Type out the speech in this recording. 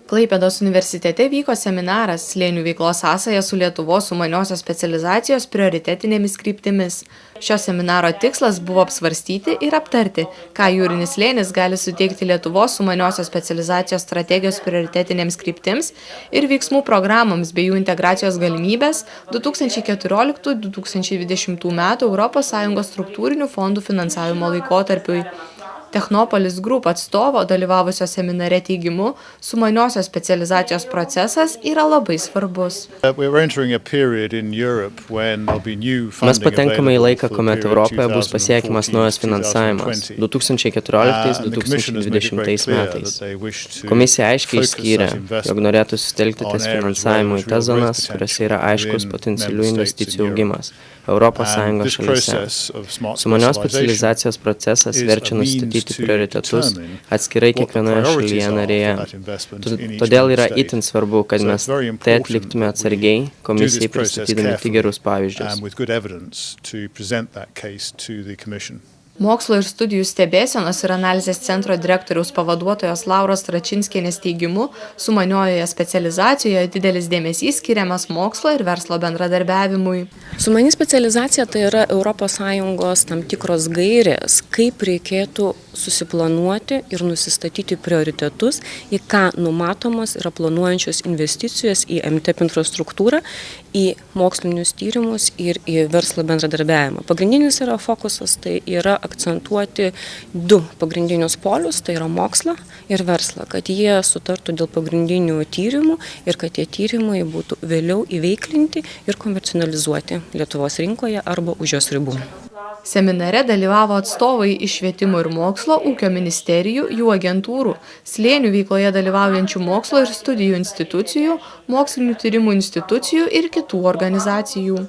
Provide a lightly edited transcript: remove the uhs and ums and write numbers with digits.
Klaipėdos universitete vyko seminaras Slėnių veiklos sąsaja su Lietuvos sumaniosios specializacijos prioritetinėmis kryptimis. Šio seminaro tikslas buvo apsvarstyti ir aptarti, ką jūrinis slėnis gali suteikti Lietuvos sumaniosios specializacijos strategijos prioritetinėms kryptims ir veiksmų programoms bei jų integracijos galimybės 2014–2020 metų ES struktūrinių fondų finansavimo laikotarpiui. Technopolis Group atstovo dalyvavusio seminare teigimu, sumaniosios specializacijos procesas yra labai svarbus. Mes patenkame į laiką, kuomet Europoje bus pasiekiamas naujas finansavimas 2014–2020 metais. Komisija aiškiai išskyrė, jog norėtų susitelkti ties finansavimu į tas zonas, kuriuose yra aiškus potencialių investicijų augimas Europos Sąjungos šalyse. Sumanios specializacijos procesas verčia nustatyti prioritetus atskirai kiekvienoje šalyje narėje. Todėl yra itin svarbu, kad mes tai atliktume atsargiai, komisijai pristatydami tik gerus pavyzdžius. Mokslo ir studijų stebėsenos ir analizės centro direktoriaus pavaduotojos Lauros Tračinskienės teigimu, sumaniojoje specializacijoje didelis dėmesys skiriamas mokslo ir verslo bendradarbiavimui. Sumani specializacija tai yra ES tam tikros gairės, kaip reikėtų susiplanuoti ir nusistatyti prioritetus, į ką numatomos yra planuojančios investicijos į MTEP infrastruktūrą, į mokslinius tyrimus ir į verslo bendradarbiavimą. Pagrindinis yra fokusas, tai yra akcentuoti du pagrindinius polius, tai yra mokslą ir verslą, kad jie sutartų dėl pagrindinių tyrimų ir kad tie tyrimai būtų vėliau įveiklinti ir komercionalizuoti Lietuvos rinkoje arba už jos ribų. Seminare dalyvavo atstovai iš švietimo ir mokslo, ūkio ministerijų, jų agentūrų, slėnių veikloje dalyvaujančių mokslo ir studijų institucijų, mokslinių tyrimų institucijų ir kitų organizacijų.